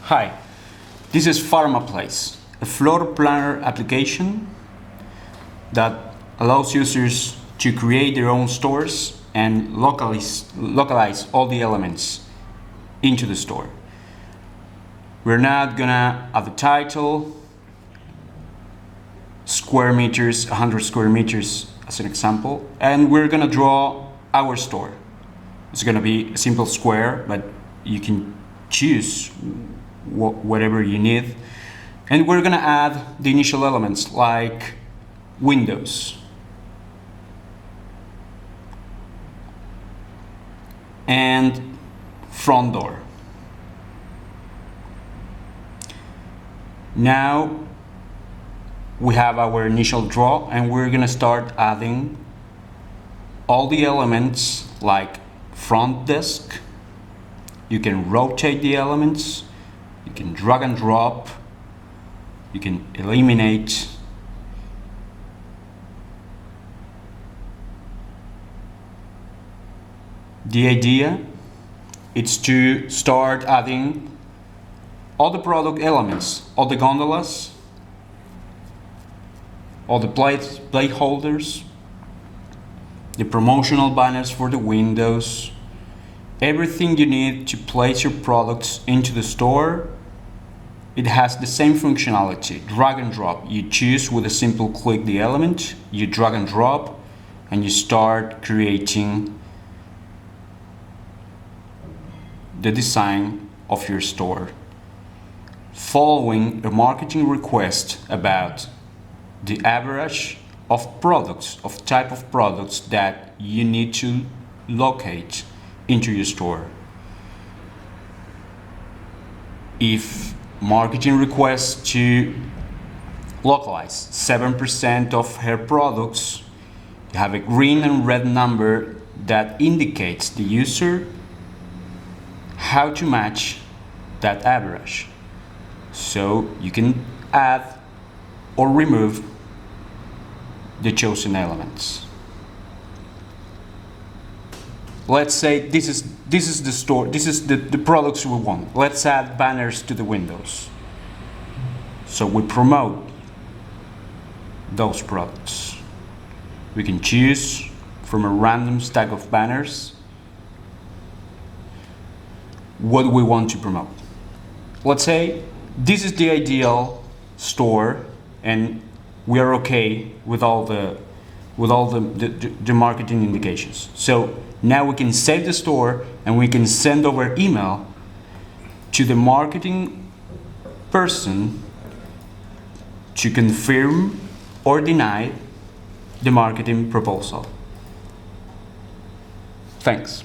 Hi, this is PharmaPlace, a floor planner application that allows users to create their own stores and localize all the elements into the store. We're not gonna add the title, square meters, 100 square meters as an example, and we're gonna draw our store. It's gonna be a simple square, but you can choose whatever you need. And we're gonna add the initial elements like windows and front door. Now we have our initial draw and we're gonna start adding all the elements like front desk. You can rotate the elements, you can drag and drop, you can eliminate. The idea is to start adding all the product elements, all the gondolas, all the plate holders, the promotional banners for the windows, everything you need to place your products into the store. It has the same functionality, drag and drop. You choose with a simple click the element, you drag and drop, and you start creating the design of your store, following a marketing request about the average of products, of type of products that you need to locate into your store. If marketing requests to localize 7% of her products, you have a green and red number that indicates the user how to match that average. So you can add or remove the chosen elements. Let's say this is the store, this is the products we want. Let's add banners to the windows. So we promote those products. We can choose from a random stack of banners what we want to promote. Let's say this is the ideal store and we are okay with all the marketing indications. So now we can save the store and we can send over email to the marketing person to confirm or deny the marketing proposal. Thanks.